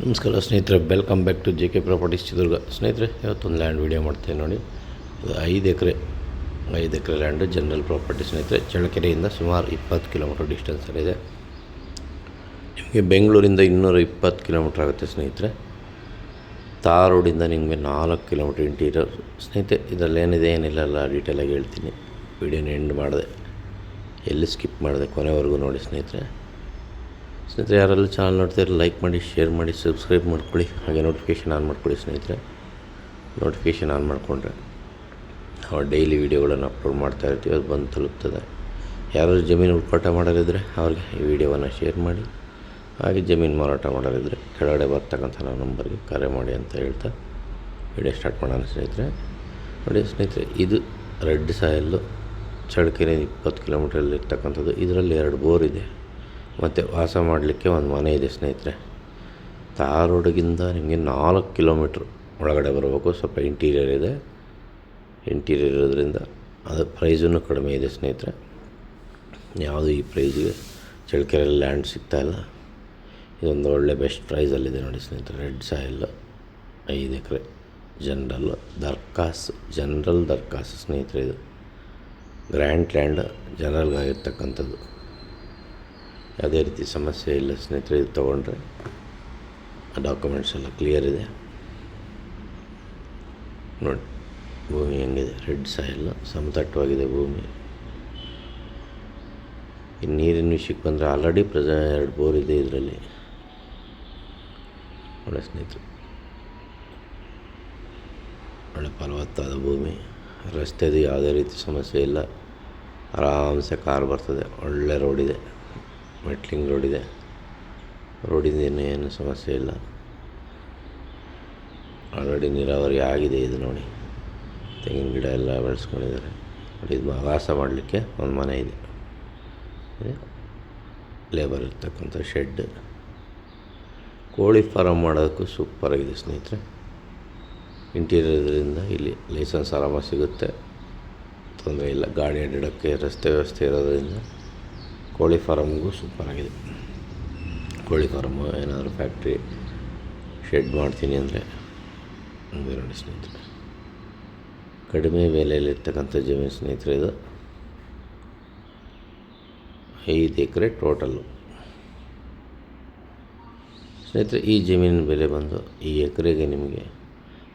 ನಮಸ್ಕಾರ ಸ್ನೇಹಿತರೆ, welcome back to J K properties Chitradurga. ಸ್ನೇಹಿತರೆ, ಇವತ್ತೊಂದು ಲ್ಯಾಂಡ್ ವೀಡಿಯೋ ಮಾಡ್ತೇನೆ ನೋಡಿ. ಇದು 5 ಎಕರೆ ಲ್ಯಾಂಡು, ಜನರಲ್ ಪ್ರಾಪರ್ಟಿ ಸ್ನೇಹಿತರೆ. ಚಳ್ಳಕೆರೆಯಿಂದ ಸುಮಾರು 20 ಕಿಲೋಮೀಟರ್ ಡಿಸ್ಟೆನ್ಸಲ್ಲಿದೆ. ನಿಮಗೆ ಬೆಂಗಳೂರಿಂದ 220 ಕಿಲೋಮೀಟ್ರ್ ಆಗುತ್ತೆ ಸ್ನೇಹಿತರೆ. ತಾರ್ ರೋಡಿಂದ ನಿಮಗೆ 4 ಕಿಲೋಮೀಟ್ರ್ ಇಂಟೀರಿಯರ್ ಸ್ನೇಹಿತರೆ. ಇದರಲ್ಲಿ ಏನಿದೆ ಏನಿಲ್ಲ ಡೀಟೇಲಾಗಿ ಹೇಳ್ತೀನಿ. ವೀಡಿಯೋನ ಎಂಡ್ ಮಾಡಿದೆ, ಎಲ್ಲಿ ಸ್ಕಿಪ್ ಮಾಡಿದೆ, ಕೊನೆವರೆಗೂ ನೋಡಿ ಸ್ನೇಹಿತರೆ. ಯಾರೆಲ್ಲ ಚಾನಲ್ ನೋಡ್ತೀರ ಲೈಕ್ ಮಾಡಿ, ಶೇರ್ ಮಾಡಿ, ಸಬ್ಸ್ಕ್ರೈಬ್ ಮಾಡ್ಕೊಳ್ಳಿ. ಹಾಗೆ ನೋಟಿಫಿಕೇಷನ್ ಆನ್ ಮಾಡ್ಕೊಳ್ಳಿ ಸ್ನೇಹಿತರೆ. ನೋಟಿಫಿಕೇಷನ್ ಆನ್ ಮಾಡಿಕೊಂಡ್ರೆ ನಾವು ಡೈಲಿ ವೀಡಿಯೋಗಳನ್ನು ಅಪ್ಲೋಡ್ ಮಾಡ್ತಾ ಇರ್ತೀವಿ, ಅದು ಬಂದು ತಲುಪ್ತದೆ. ಯಾರಾದ್ರು ಜಮೀನು ಹುಡುಕಾಟ ಮಾಡೋರಿದ್ದರೆ ಅವ್ರಿಗೆ ಈ ವಿಡಿಯೋವನ್ನು ಶೇರ್ ಮಾಡಿ. ಹಾಗೆ ಜಮೀನು ಮಾರಾಟ ಮಾಡೋರಿದ್ದರೆ ಕೆಳಗಡೆ ಬರ್ತಕ್ಕಂಥ ನಾವು ನಂಬರ್ಗೆ ಕರೆ ಮಾಡಿ ಅಂತ ಹೇಳ್ತಾ ವಿಡಿಯೋ ಸ್ಟಾರ್ಟ್ ಮಾಡೋಣ ಸ್ನೇಹಿತರೆ. ನೋಡಿ ಸ್ನೇಹಿತರೆ, ಇದು ರೆಡ್ ಸಾಯಲ್ಲು, ಚಳ್ಳಕೆರೆ 20 ಕಿಲೋಮೀಟ್ರಲ್ಲಿ ಇರ್ತಕ್ಕಂಥದ್ದು. ಇದರಲ್ಲಿ 2 ಬೋರ್ ಇದೆ ಮತ್ತು ವಾಸ ಮಾಡಲಿಕ್ಕೆ ಒಂದು ಮನೆ ಇದೆ ಸ್ನೇಹಿತರೆ. ತಾರ್ ರೋಡಿಗಿಂದ ನಿಮಗೆ 4 ಕಿಲೋಮೀಟ್ರ್ ಒಳಗಡೆ ಬರಬೇಕು. ಸ್ವಲ್ಪ ಇಂಟೀರಿಯರ್ ಇದೆ. ಇಂಟೀರಿಯರ್ ಇರೋದ್ರಿಂದ ಅದು ಪ್ರೈಸೂ ಕಡಿಮೆ ಇದೆ ಸ್ನೇಹಿತರೆ. ಯಾವುದು ಈ ಪ್ರೈಸಿಗೆ ಚಳ್ಳಕೆರೆಯಲ್ಲಿ ಲ್ಯಾಂಡ್ ಸಿಗ್ತಾಯಿಲ್ಲ. ಇದೊಂದು ಒಳ್ಳೆ ಬೆಸ್ಟ್ ಪ್ರೈಸಲ್ಲಿದೆ ನೋಡಿ ಸ್ನೇಹಿತರೆ. ರೆಡ್ ಸಾಯಿಲ್ 5 ಎಕರೆ ಜನರಲ್ ದರ್ಖಾಸು ಸ್ನೇಹಿತರೆ. ಇದು ಗ್ರ್ಯಾಂಡ್ ಲ್ಯಾಂಡ್, ಜನರಲ್ಗಾಗಿರ್ತಕ್ಕಂಥದ್ದು. ಯಾವುದೇ ರೀತಿ ಸಮಸ್ಯೆ ಇಲ್ಲ ಸ್ನೇಹಿತರೆ. ಇದು ತೊಗೊಂಡ್ರೆ ಡಾಕ್ಯುಮೆಂಟ್ಸ್ ಎಲ್ಲ ಕ್ಲಿಯರ್ ಇದೆ ನೋಡಿ. ಭೂಮಿ ಹೆಂಗಿದೆ, ರೆಡ್ ಸಾಯಿಲ್, ಸಮತಟ್ಟವಾಗಿದೆ ಭೂಮಿ. ಈ ನೀರಿನ ವಿಷಯಕ್ಕೆ ಬಂದರೆ ಆಲ್ರೆಡಿ 2 ಬೋರ್ ಇದೆ ಇದರಲ್ಲಿ ನೋಡಿ ಸ್ನೇಹಿತರೆ. ಒಳ್ಳೆ ಫಲವತ್ತಾದ ಭೂಮಿ. ರಸ್ತೆದು ಯಾವುದೇ ರೀತಿ ಸಮಸ್ಯೆ ಇಲ್ಲ, ಆರಾಮ್ಸೆ ಕಾರ್ ಬರ್ತದೆ. ಒಳ್ಳೆ ರೋಡಿದೆ, ಮೆಟ್ಲಿಂಗ್ ರೋಡಿದೆ. ರೋಡಿಂದ ಏನು ಸಮಸ್ಯೆ ಇಲ್ಲ. ಆಲ್ರೆಡಿ ನೀರಾವರಿ ಆಗಿದೆ. ಇದು ನೋಡಿ, ತೆಂಗಿನ ಗಿಡ ಎಲ್ಲ ಬೆಳೆಸ್ಕೊಂಡಿದ್ದಾರೆ ನೋಡಿ. ಇದು ವಾಸ ಮಾಡಲಿಕ್ಕೆ ಒಂದು ಮನೆ ಇದೆ, ಲೇಬರ್ ಇರ್ತಕ್ಕಂಥ ಶೆಡ್. ಕೋಳಿ ಫಾರಮ್ ಮಾಡೋದಕ್ಕೂ ಸೂಪರಾಗಿದೆ ಸ್ನೇಹಿತರೆ. ಇಂಟೀರಿಯರ್ದಿಂದ ಇಲ್ಲಿ ಲೈಸೆನ್ಸ್ ಆರಾಮಾಗಿ ಸಿಗುತ್ತೆ, ತೊಂದರೆ ಇಲ್ಲ. ಗಾಡಿ ಅಡ್ಡಾಡೋಕ್ಕೆ ರಸ್ತೆ ವ್ಯವಸ್ಥೆ ಇರೋದರಿಂದ ಕೋಳಿ ಫಾರಮ್ಗೂ ಸೂಪರಾಗಿದೆ. ಕೋಳಿ ಫಾರಮ್ಮು, ಏನಾದರೂ ಫ್ಯಾಕ್ಟ್ರಿ ಶೆಡ್ ಮಾಡ್ತೀನಿ ಅಂದರೆ ಹಂಗೆ ನೋಡಿ ಸ್ನೇಹಿತರೆ. ಕಡಿಮೆ ಬೆಲೆಯಲ್ಲಿರ್ತಕ್ಕಂಥ ಜಮೀನು ಸ್ನೇಹಿತರೆ. ಇದು 5 ಎಕರೆ ಟೋಟಲ್ಲು ಸ್ನೇಹಿತರೆ. ಈ ಜಮೀನಿನ ಬೆಲೆ ಬಂದು ಈ ಎಕರೆಗೆ ನಿಮಗೆ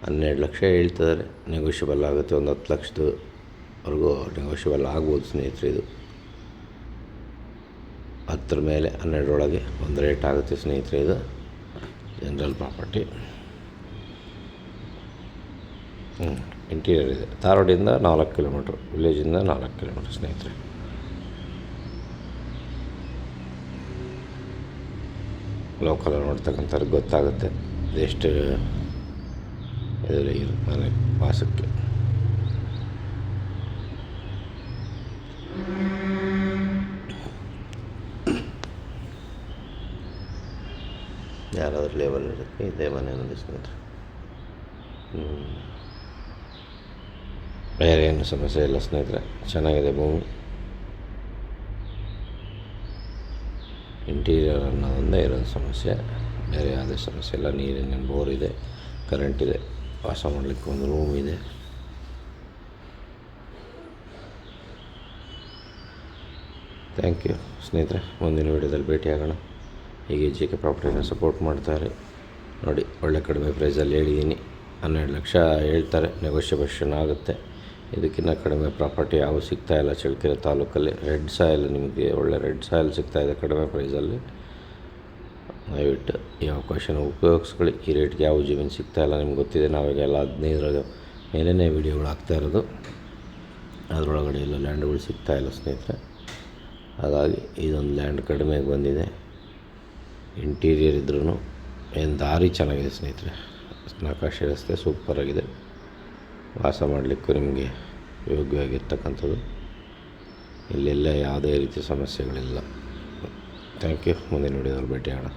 12 ಲಕ್ಷ ಹೇಳ್ತಿದ್ದಾರೆ. ನೆಗೋಷಿಯಬಲ್ ಆಗುತ್ತೆ, ಒಂದು 10 ಲಕ್ಷದವರೆಗೂ ನೆಗೋಷಿಯಬಲ್ ಆಗ್ಬೋದು ಸ್ನೇಹಿತರೆ. ಇದು 10 ಮೇಲೆ 12 ಒಳಗೆ ಒಂದು ರೇಟ್ ಆಗುತ್ತೆ ಸ್ನೇಹಿತರೆ. ಇದು ಜನರಲ್ ಪ್ರಾಪರ್ಟಿ. ಇಂಟೀರಿಯರ್ ಇದೆ. ತಾರ್ ರೋಡಿಂದ 4 ಕಿಲೋಮೀಟ್ರ್, ವಿಲೇಜಿಂದ 4 ಕಿಲೋಮೀಟ್ರ್ ಸ್ನೇಹಿತರೆ. ಲೋಕಲ್ ನೋಡ್ತಕ್ಕಂಥವ್ರಿಗೆ ಗೊತ್ತಾಗುತ್ತೆ ಎಷ್ಟು ಇದರಲ್ಲಿ ಮನೆ ವಾಸಕ್ಕೆ. ಯಾರಾದರೂ ಲೇಬಲ್ ಇರೋಕ್ಕೆ ಇದೇ ಮನೆ ನೋಡಿ ಸ್ನೇಹಿತರೆ. ಬೇರೆ ಏನು ಸಮಸ್ಯೆ ಇಲ್ಲ ಸ್ನೇಹಿತರೆ. ಚೆನ್ನಾಗಿದೆ ಭೂಮಿ. ಇಂಟೀರಿಯರ್ ಅನ್ನೋದೊಂದೇ ಇರೋದು ಸಮಸ್ಯೆ, ಬೇರೆ ಯಾವುದೇ ಸಮಸ್ಯೆ ಇಲ್ಲ. ನೀರಿನ ಬೋರ್ ಇದೆ, ಕರೆಂಟ್ ಇದೆ, ವಾಸ ಮಾಡಲಿಕ್ಕೆ ಒಂದು ರೂಮ್ ಇದೆ. ಥ್ಯಾಂಕ್ ಯು ಸ್ನೇಹಿತರೆ. ಮುಂದಿನ ವೀಡಿಯೋದಲ್ಲಿ ಭೇಟಿಯಾಗೋಣ. ಹೀಗೆ ಜೆ ಕೆ ಪ್ರಾಪರ್ಟಿನ ಸಪೋರ್ಟ್ ಮಾಡ್ತಾರೆ ನೋಡಿ. ಒಳ್ಳೆ ಕಡಿಮೆ ಪ್ರೈಸಲ್ಲಿ ಹೇಳಿದ್ದೀನಿ. 12 ಲಕ್ಷ ಹೇಳ್ತಾರೆ, ನೆಗೋಷಿಯೇಷನ್ ಆಗುತ್ತೆ. ಇದಕ್ಕಿಂತ ಕಡಿಮೆ ಪ್ರಾಪರ್ಟಿ ಯಾವ ಸಿಗ್ತಾಯಿಲ್ಲ ಚಳ್ಳಕೆರೆ ತಾಲೂಕಲ್ಲಿ. ರೆಡ್ ಸಾಯಿಲ್, ನಿಮಗೆ ಒಳ್ಳೆ ರೆಡ್ ಸಾಯಿಲ್ ಸಿಗ್ತಾಯಿದೆ ಕಡಿಮೆ ಪ್ರೈಸಲ್ಲಿ. ದಯವಿಟ್ಟು ಈ ಅವಕಾಶನ ಉಪಯೋಗಿಸ್ಕೊಳ್ಳಿ. ಈ ರೇಟ್ಗೆ ಯಾವ ಜಮೀನು ಸಿಗ್ತಾಯಿಲ್ಲ ನಿಮ್ಗೆ ಗೊತ್ತಿದೆ. ನಾವೀಗೆಲ್ಲ 15 ಮೇಲೇ ವೀಡಿಯೋಗಳು ಆಗ್ತಾಯಿರೋದು. ಅದರೊಳಗಡೆ ಎಲ್ಲ ಲ್ಯಾಂಡ್ಗಳು ಸಿಗ್ತಾಯಿಲ್ಲ ಸ್ನೇಹಿತರೆ. ಹಾಗಾಗಿ ಇದೊಂದು ಲ್ಯಾಂಡ್ ಕಡಿಮೆಗೆ ಬಂದಿದೆ. ಇಂಟೀರಿಯರ್ ಇದ್ರೂ ಏನು ದಾರಿ ಚೆನ್ನಾಗಿದೆ ಸ್ನೇಹಿತರೆ. ನಕಾಶೆ ರಸ್ತೆ ಸೂಪರಾಗಿದೆ. ವಾಸ ಮಾಡಲಿಕ್ಕೂ ನಿಮಗೆ ಯೋಗ್ಯವಾಗಿರ್ತಕ್ಕಂಥದ್ದು. ಇಲ್ಲೆಲ್ಲ ಯಾವುದೇ ರೀತಿಯ ಸಮಸ್ಯೆಗಳಿಲ್ಲ. Thank you. ಮುಂದಿನ ವಿಡಿಯೋದಲ್ಲಿ ಭೇಟಿಯಾಗೋಣ.